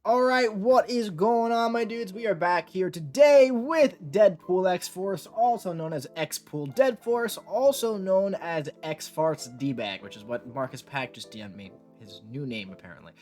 Alright, what is going on, my dudes? We are back here today with Deadpool X-Force, also known as X-Pool Dead Force, also known as X-Farts D-Bag, which is what Marcus Pack just DM'd me, his new name, apparently.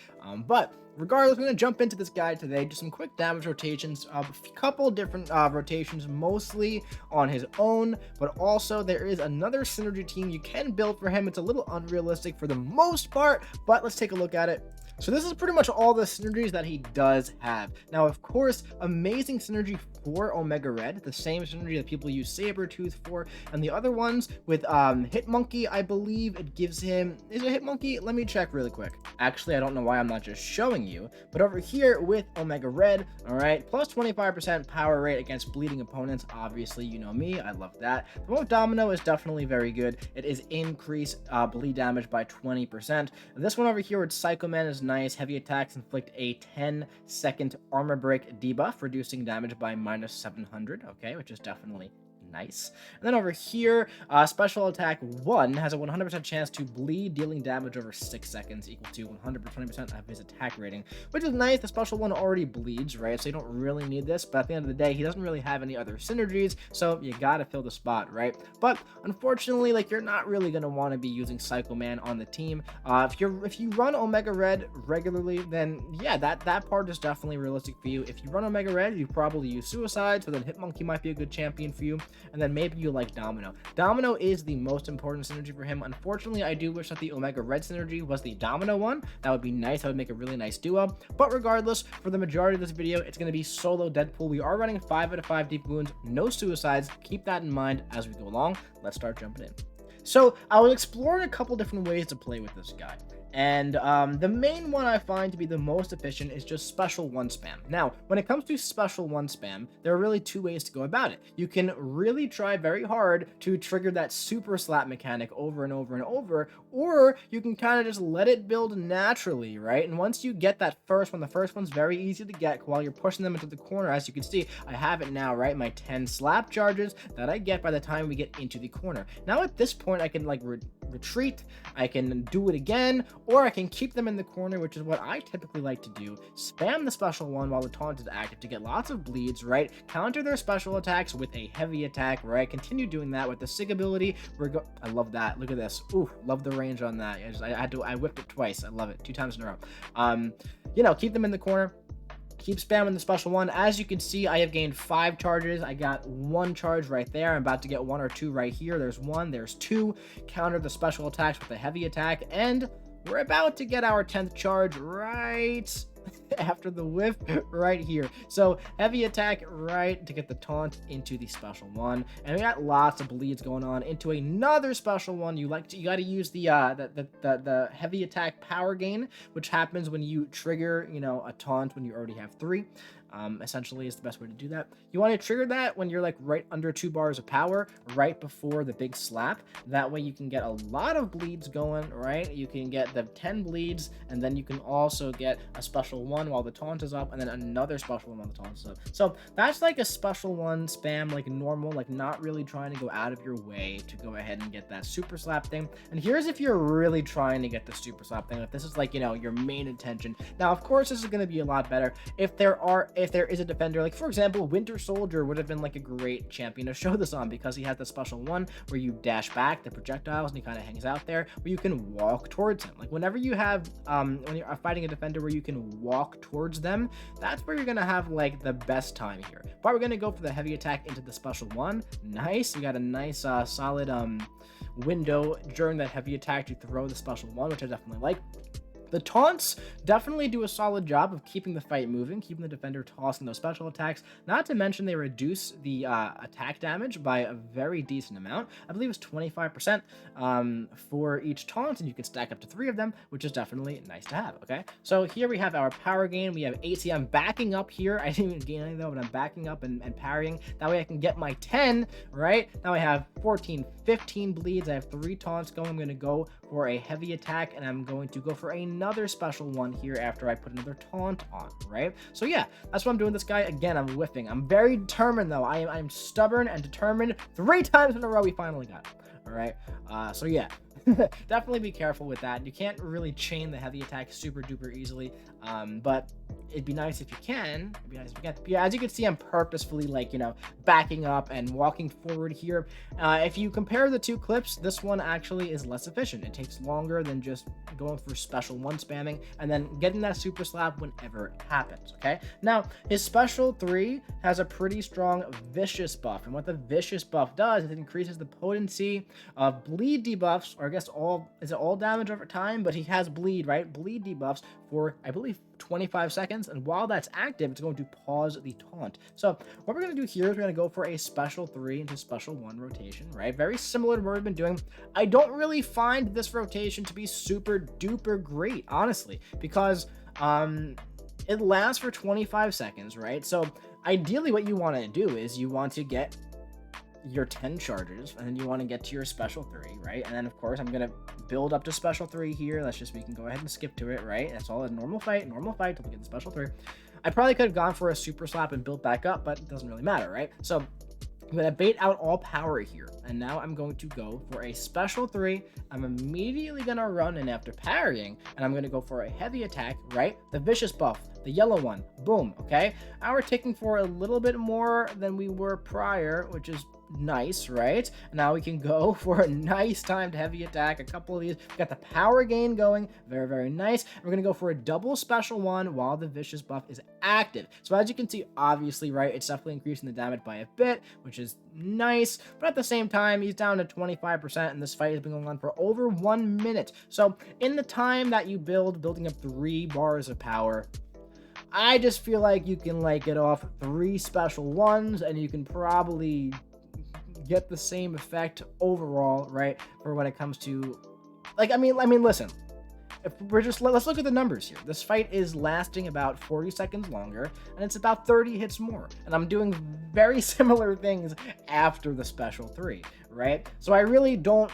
But regardless, we're going to jump into this guy today, just some quick damage rotations, a couple different rotations, mostly on his own, but also there is another synergy team you can build for him. It's a little unrealistic for the most part, but let's take a look at it. So this is pretty much all the synergies that he does have. Now, of course, amazing synergy for Omega Red, the same synergy that people use Sabretooth for, and the other ones with Hitmonkey, I believe it gives him, is it Hitmonkey? Let me check really quick. Actually, I don't know why I'm not just showing you, but over here with Omega Red, all right, plus 25% power rate against bleeding opponents. Obviously, you know me, I love that. The one with Domino is definitely very good. It is increase bleed damage by 20%. This one over here with Psycho Man is nice. Heavy attacks inflict a 10-second armor break debuff, reducing damage by minus 700, okay, which is definitely nice. And then over here, special attack 1 has a 100% chance to bleed, dealing damage over 6 seconds, equal to 120% of his attack rating, which is nice. The special one already bleeds, right? So you don't really need this, but at the end of the day, he doesn't really have any other synergies, so you gotta fill the spot, right? But unfortunately, like, you're not really gonna want to be using Psycho Man on the team. If you run Omega Red regularly, then yeah, that part is definitely realistic for you. If you run Omega Red, you probably use Suicide, so then Hitmonkey might be a good champion for you. And then maybe you like Domino. Domino is the most important synergy for him. Unfortunately, I do wish that the Omega Red synergy was the Domino one. That would be nice. That would make a really nice duo. But regardless, for the majority of this video, it's going to be solo Deadpool. We are running 5 out of 5 deep wounds, no suicides. Keep that in mind as we go along. Let's start jumping in. So I was exploring a couple different ways to play with this guy. And the main one I find to be the most efficient is just special 1 spam. Now, when it comes to special 1 spam, there are really 2 ways to go about it. You can really try very hard to trigger that super slap mechanic over and over and over, or you can kind of just let it build naturally, right? And once you get that first one, the first one's very easy to get while you're pushing them into the corner. As you can see, I have it now, right? My 10 slap charges that I get by the time we get into the corner. Now at this point, I can like retreat, I can do it again, or I can keep them in the corner, which is what I typically like to do. Spam the special one while the taunt is active to get lots of bleeds, right? Counter their special attacks with a heavy attack, right? Continue doing that with the Sig ability. I love that. Look at this. Ooh, love the range on that. I whipped it twice. I love it. 2 times in a row. You know, keep them in the corner. Keep spamming the special one. As you can see, I have gained 5 charges. I got 1 charge right there. I'm about to get 1 or 2 right here. There's 1, there's 2. Counter the special attacks with a heavy attack, and we're about to get our 10th charge right after the whiff right here. So heavy attack right to get the taunt into the special one, and we got lots of bleeds going on into another special one. You got to use the heavy attack power gain, which happens when you trigger, you know, a taunt when you already have 3. Essentially is the best way to do that. You want to trigger that when you're like right under 2 bars of power, right before the big slap. That way you can get a lot of bleeds going, right? You can get the 10 bleeds, and then you can also get a special one while the taunt is up, and then another special one while the taunt is up. So that's like a special one spam, like normal, like not really trying to go out of your way to go ahead and get that super slap thing. And here's if you're really trying to get the super slap thing, if this is like, you know, your main intention. Now, of course, this is going to be a lot better if there is a defender, like for example, Winter Soldier would have been like a great champion to show this on, because he has the special one where you dash back the projectiles and he kind of hangs out there, where you can walk towards him. Like whenever you have, when you're fighting a defender where you can walk towards them, that's where you're going to have like the best time here. But we're going to go for the heavy attack into the special one. Nice. You got a nice solid window during that heavy attack to throw the special one, which I definitely like. The taunts definitely do a solid job of keeping the fight moving, keeping the defender tossing those special attacks. Not to mention they reduce the attack damage by a very decent amount. I believe it's 25% for each taunt, and you can stack up to 3 of them, which is definitely nice to have, okay? So here we have our power gain. We have AC. I'm backing up here. I didn't even gain anything though, but I'm backing up and parrying. That way I can get my 10, right? Now I have 14, 15 bleeds. I have 3 taunts going. I'm going to go for a heavy attack, and I'm going to go for another special one here after I put another taunt on, right? So yeah, that's what I'm doing this guy. Again, I'm whiffing. I'm very determined though. I'm stubborn and determined. 3 times in a row we finally got it. All right. So yeah, Definitely be careful with that. You can't really chain the heavy attack super duper easily, but it'd be nice if you can. It'd be nice if you can. But yeah, as you can see, I'm purposefully like, backing up and walking forward here. If you compare the two clips, this one actually is less efficient. It takes longer than just going for special one spamming and then getting that super slap whenever it happens. Okay. Now his special 3 has a pretty strong vicious buff, and what the vicious buff does is it increases the potency of bleed debuffs, or I guess all damage over time, but he has bleed, right? Bleed debuffs for, I believe, 25 seconds, and while that's active, it's going to pause the taunt. So what we're going to do here is we're going to go for a special 3 into special 1 rotation, right? Very similar to what we've been doing. I don't really find this rotation to be super duper great, honestly, because it lasts for 25 seconds, right? So ideally what you want to do is you want to get your 10 charges, and then you want to get to your special 3, right? And then of course I'm gonna build up to special 3 here. We can go ahead and skip to it, right? That's all a normal fight till we get the special 3. I probably could have gone for a super slap and built back up, but it doesn't really matter, right? So I'm gonna bait out all power here, and now I'm going to go for a special 3. I'm immediately gonna run in after parrying, and I'm gonna go for a heavy attack, right? The vicious buff, the yellow one, boom. Okay, now we're taking for a little bit more than we were prior, which is nice, right? Now we can go for a nice timed heavy attack. A couple of these, we got the power gain going, very, very nice. We're gonna go for a double special 1 while the vicious buff is active. So as you can see, obviously, right, it's definitely increasing the damage by a bit, which is nice, but at the same time, he's down to 25%, and this fight has been going on for over 1 minute. So in the time that you building up 3 bars of power, I just feel like you can like get off 3 special 1s, and you can probably get the same effect overall, right? For when it comes to, like, I mean, listen, if we're just, let's look at the numbers here. This fight is lasting about 40 seconds longer, and it's about 30 hits more, and I'm doing very similar things after the special 3, right? So I really don't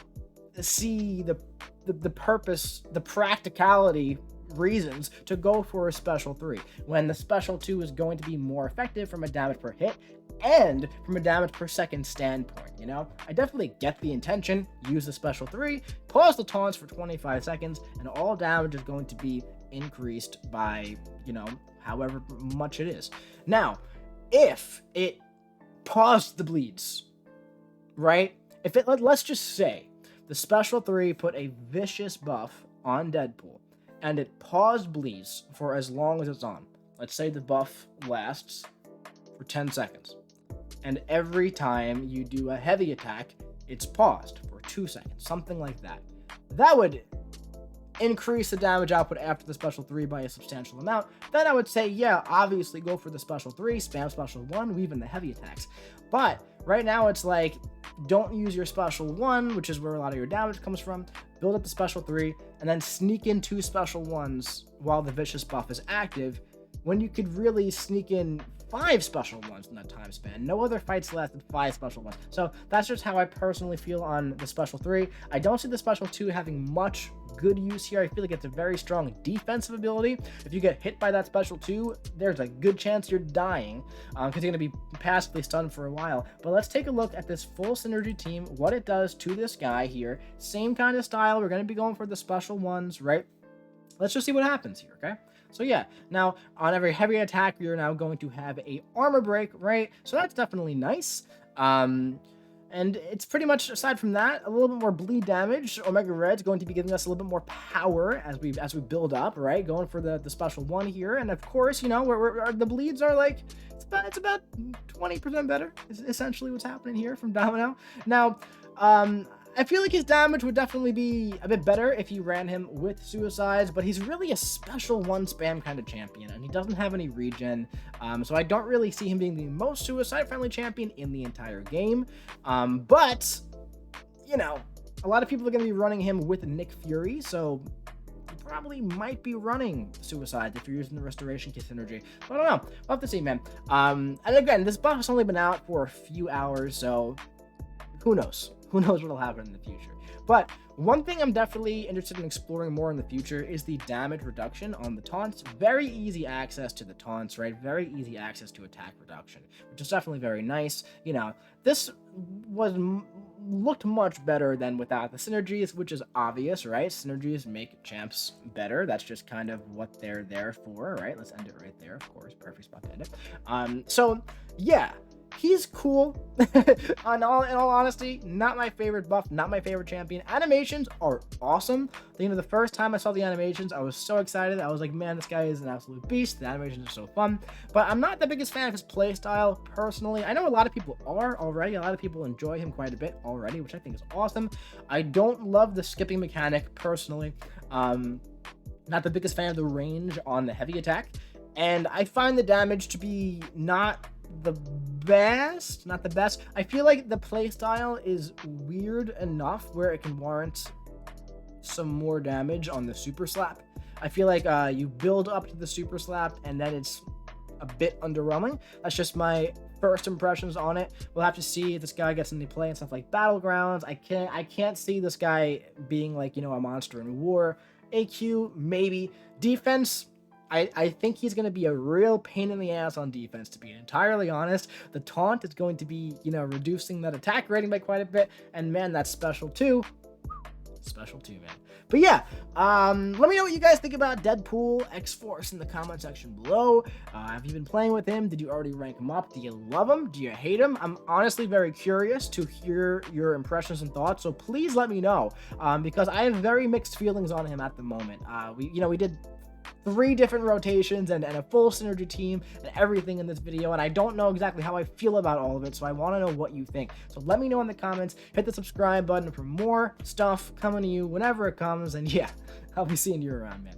see the purpose, the practicality reasons to go for a special 3 when the special 2 is going to be more effective from a damage per hit and from a damage per second standpoint. I definitely get the intention. Use the special 3, pause the taunts for 25 seconds, and all damage is going to be increased by, however much it is. Now, if it paused the bleeds, right? Let's just say the special 3 put a vicious buff on Deadpool, and it paused bleeds for as long as it's on. Let's say the buff lasts for 10 seconds. And every time you do a heavy attack, it's paused for 2 seconds, something like that. That would increase the damage output after the special 3 by a substantial amount. Then I would say, yeah, obviously go for the special 3, spam special 1, weave in the heavy attacks. But right now it's like, don't use your special 1, which is where a lot of your damage comes from. Build up the special 3, and then sneak in 2 special 1s while the vicious buff is active, when you could really sneak in 5 special 1s in that time span. No other fights lasted 5 special 1s. So that's just how I personally feel on the special 3. I don't see the special 2 having much good use here. I feel like it's a very strong defensive ability. If you get hit by that special 2, there's a good chance you're dying, because you're going to be passively stunned for a while. But let's take a look at this full synergy team, what it does to this guy here. Same kind of style. We're going to be going for the special 1s, right? Let's just see what happens here, okay? So yeah, now on every heavy attack, you're now going to have a armor break, right? So that's definitely nice. And it's pretty much, aside from that, a little bit more bleed damage. Omega Red's going to be giving us a little bit more power as we build up, right? Going for the special 1 here, and of course, the bleeds are like, it's about 20% better. Is essentially what's happening here from Domino. Now, I feel like his damage would definitely be a bit better if you ran him with suicides, but he's really a special 1 spam kind of champion, and he doesn't have any regen, so I don't really see him being the most suicide-friendly champion in the entire game. But, a lot of people are going to be running him with Nick Fury, so you probably might be running suicides if you're using the restoration kit synergy. I don't know. We'll have to see, man. And again, this buff has only been out for a few hours, so who knows? Who knows what will happen in the future? But one thing I'm definitely interested in exploring more in the future is the damage reduction on the taunts. Very easy access to the taunts, right? Very easy access to attack reduction, which is definitely very nice. This was looked much better than without the synergies, which is obvious, right? Synergies make champs better. That's just kind of what they're there for, right? Let's end it right there, of course. Perfect spot to end it. So yeah, he's cool. In all honesty, not my favorite buff, not my favorite champion. Animations are awesome. The first time I saw the animations, I was so excited. I was like, man, this guy is an absolute beast. The animations are so fun. But I'm not the biggest fan of his playstyle, personally. I know a lot of people are already. A lot of people enjoy him quite a bit already, which I think is awesome. I don't love the skipping mechanic, personally. Not the biggest fan of the range on the heavy attack. And I find the damage to be not the best. I feel like the playstyle is weird enough where it can warrant some more damage on the super slap. I feel like you build up to the super slap and then it's a bit underwhelming. That's just my first impressions on it. We'll have to see if this guy gets into play and stuff like Battlegrounds. I can't see this guy being like, a monster in war. AQ, maybe. Defense, I think he's going to be a real pain in the ass on defense, to be entirely honest. The taunt is going to be, reducing that attack rating by quite a bit. And man, that's special too. Special too, man. But yeah, let me know what you guys think about Deadpool X-Force in the comment section below. Have you been playing with him? Did you already rank him up? Do you love him? Do you hate him? I'm honestly very curious to hear your impressions and thoughts, so please let me know, because I have very mixed feelings on him at the moment. We did 3 different rotations and a full synergy team and everything in this video, and I don't know exactly how I feel about all of it, so I want to know what you think. So let me know in the comments. Hit the subscribe button for more stuff coming to you whenever it comes, and yeah, I'll be seeing you around, man.